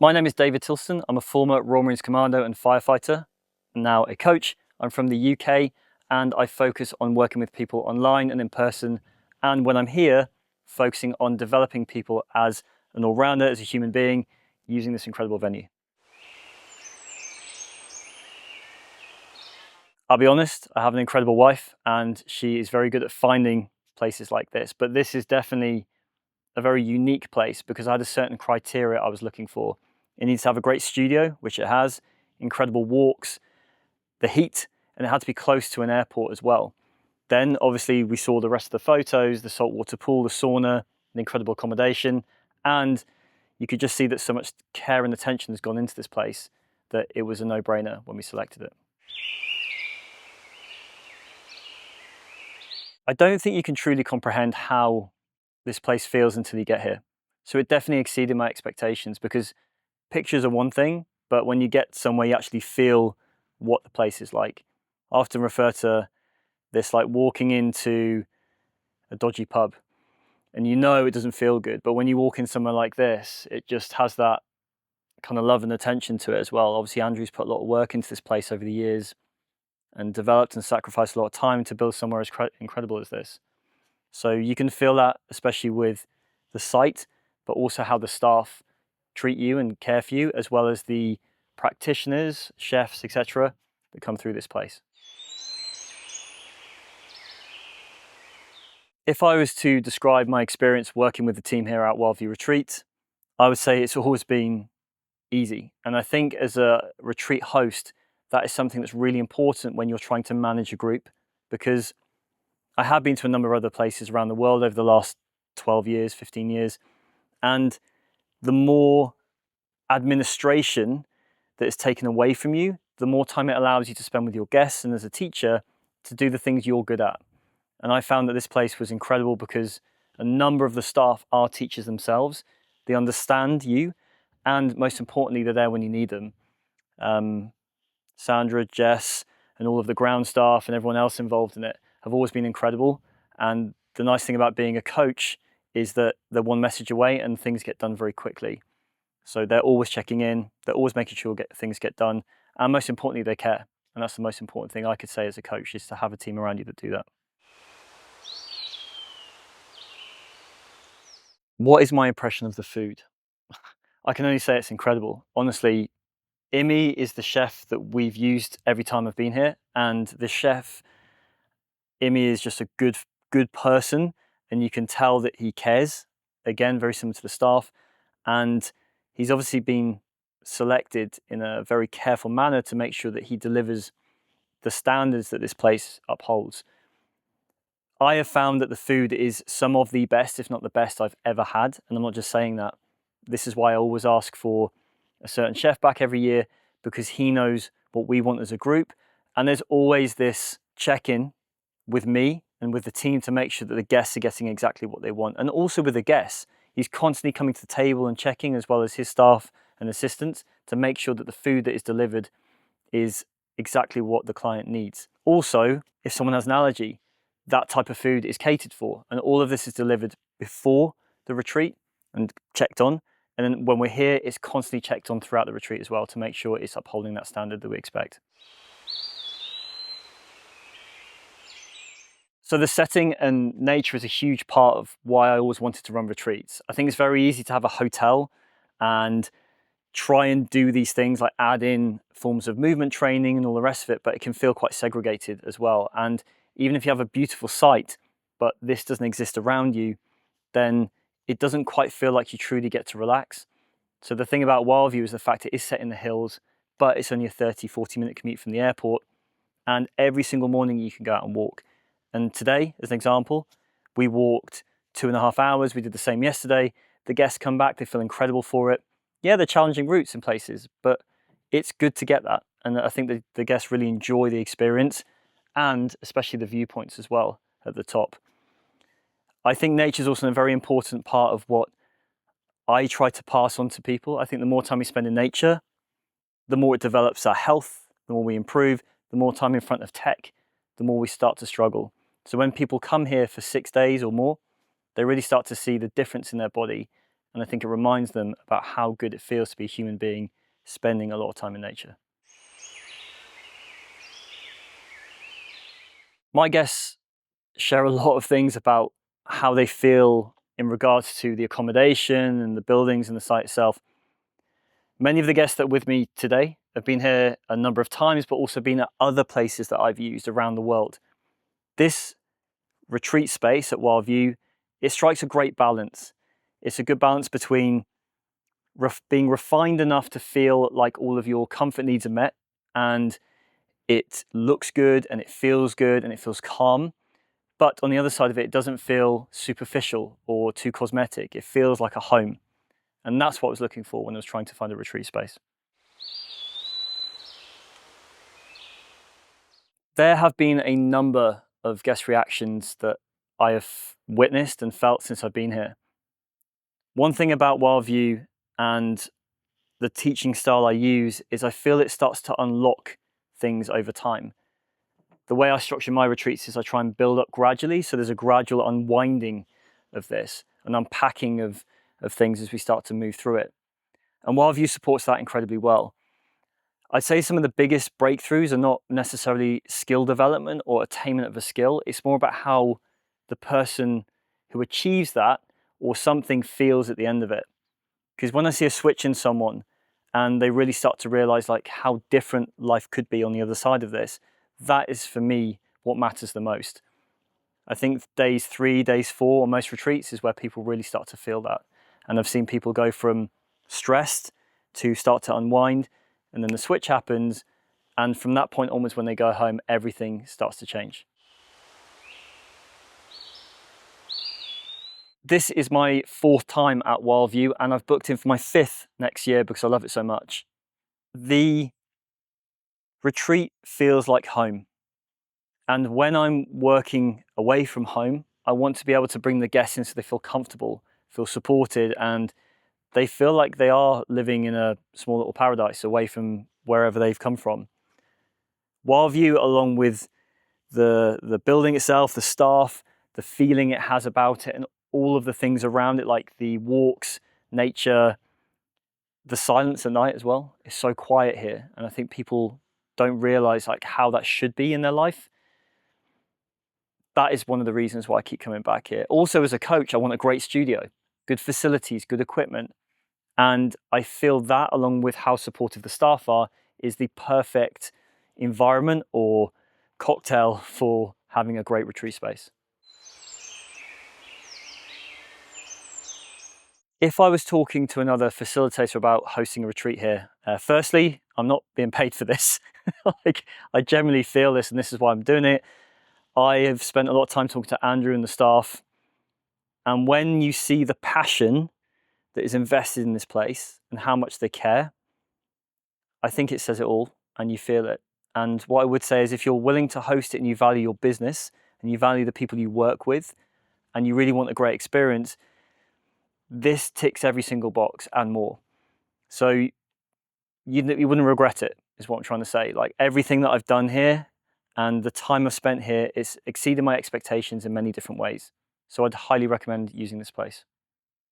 My name is David Tilston. I'm a former Royal Marines Commando and firefighter, and now a coach. I'm from the UK and I focus on working with people online and in person. And when I'm here, focusing on developing people as an all-rounder, as a human being, using this incredible venue. I'll be honest, I have an incredible wife and she is very good at finding places like this, but this is definitely a very unique place because I had a certain criteria I was looking for. It needs to have a great studio, which it has, incredible walks, the heat, and it had to be close to an airport as well. Then obviously we saw the rest of the photos, the saltwater pool, the sauna, the incredible accommodation, and you could just see that so much care and attention has gone into this place that it was a no-brainer when we selected it. I don't think you can truly comprehend how this place feels until you get here. So it definitely exceeded my expectations because pictures are one thing, but when you get somewhere, you actually feel what the place is like. I often refer to this like walking into a dodgy pub and you know it doesn't feel good, but when you walk in somewhere like this, it just has that kind of love and attention to it as well. Obviously, Andrew's put a lot of work into this place over the years and developed and sacrificed a lot of time to build somewhere as incredible as this. So you can feel that, especially with the site, but also how the staff treat you and care for you, as well as the practitioners, chefs, etc., that come through this place. If I was to describe my experience working with the team here at Wildview Retreat, I would say it's always been easy. And I think as a retreat host, that is something that's really important when you're trying to manage a group, because I have been to a number of other places around the world over the last 12 years, 15 years, and the more administration that is taken away from you, the more time it allows you to spend with your guests and as a teacher to do the things you're good at. And I found that this place was incredible because a number of the staff are teachers themselves. They understand you, and most importantly, they're there when you need them. Sandra, Jess, and all of the ground staff and everyone else involved in it have always been incredible. And the nice thing about being a coach is that they're one message away and things get done very quickly. So they're always checking in, they're always making sure things get done, and most importantly, they care. And that's the most important thing I could say as a coach, is to have a team around you that do that. What is my impression of the food? I can only say it's incredible. Honestly, Imi is the chef that we've used every time I've been here, and the chef, Imi, is just a good person, and you can tell that he cares. Again, very similar to the staff, and he's obviously been selected in a very careful manner to make sure that he delivers the standards that this place upholds. I have found that the food is some of the best, if not the best I've ever had, and I'm not just saying that. This is why I always ask for a certain chef back every year, because he knows what we want as a group, and there's always this check-in with me and with the team to make sure that the guests are getting exactly what they want. And also with the guests, he's constantly coming to the table and checking, as well as his staff and assistants, to make sure that the food that is delivered is exactly what the client needs. Also, if someone has an allergy, that type of food is catered for, and all of this is delivered before the retreat and checked on. And then when we're here, it's constantly checked on throughout the retreat as well to make sure it's upholding that standard that we expect. So the setting and nature is a huge part of why I always wanted to run retreats. I think it's very easy to have a hotel and try and do these things like add in forms of movement training and all the rest of it, but it can feel quite segregated as well. And even if you have a beautiful site, but this doesn't exist around you, then it doesn't quite feel like you truly get to relax. So the thing about Wildview is the fact it is set in the hills, but it's only a 30-40 minute commute from the airport. And every single morning you can go out and walk. And today, as an example, we walked 2.5 hours. We did the same yesterday. The guests come back, they feel incredible for it. Yeah, they're challenging routes in places, but it's good to get that. And I think the guests really enjoy the experience, and especially the viewpoints as well at the top. I think nature is also a very important part of what I try to pass on to people. I think the more time we spend in nature, the more it develops our health, the more we improve, the more time in front of tech, the more we start to struggle. So when people come here for 6 days or more, they really start to see the difference in their body And I think it reminds them about how good it feels to be a human being spending a lot of time in nature. My guests share a lot of things about how they feel in regards to the accommodation and the buildings and the site itself. Many of the guests that are with me today have been here a number of times, but also been at other places that I've used around the world. This retreat space at Wildview, it strikes a great balance. It's a good balance between being refined enough to feel like all of your comfort needs are met, and it looks good and it feels good and it feels calm. But on the other side of it, it doesn't feel superficial or too cosmetic. It feels like a home. And that's what I was looking for when I was trying to find a retreat space. There have been a number of guest reactions that I have witnessed and felt since I've been here. One thing about Wildview and the teaching style I use is I feel it starts to unlock things over time. The way I structure my retreats is I try and build up gradually, so there's a gradual unwinding of this, an unpacking of things as we start to move through it. And Wildview supports that incredibly well. I'd say some of the biggest breakthroughs are not necessarily skill development or attainment of a skill. It's more about how the person who achieves that or something feels at the end of it. Because when I see a switch in someone and they really start to realize like how different life could be on the other side of this, that is for me what matters the most. I think days 3, days 4 on most retreats is where people really start to feel that. And I've seen people go from stressed to start to unwind, and then the switch happens, and from that point onwards when they go home, everything starts to change. This is my 4th time at Wildview, and I've booked in for my 5th next year because I love it so much. The retreat feels like home. And when I'm working away from home, I want to be able to bring the guests in so they feel comfortable, feel supported, and they feel like they are living in a small little paradise away from wherever they've come from. Wildview, along with the building itself, the staff, the feeling it has about it, and all of the things around it, like the walks, nature, the silence at night as well. It's so quiet here, and I think people don't realize like how that should be in their life. That is one of the reasons why I keep coming back here. Also, as a coach, I want a great studio, good facilities, good equipment. And I feel that, along with how supportive the staff are, is the perfect environment or cocktail for having a great retreat space. If I was talking to another facilitator about hosting a retreat here, firstly, I'm not being paid for this. Like, I generally feel this, and this is why I'm doing it. I have spent a lot of time talking to Andrew and the staff, and when you see the passion that is invested in this place and how much they care, I think it says it all, and you feel it. And what I would say is, if you're willing to host it and you value your business and you value the people you work with and you really want a great experience, this ticks every single box and more. So you wouldn't regret it, is what I'm trying to say. Like, everything that I've done here and the time I've spent here is exceeded my expectations in many different ways. So I'd highly recommend using this place.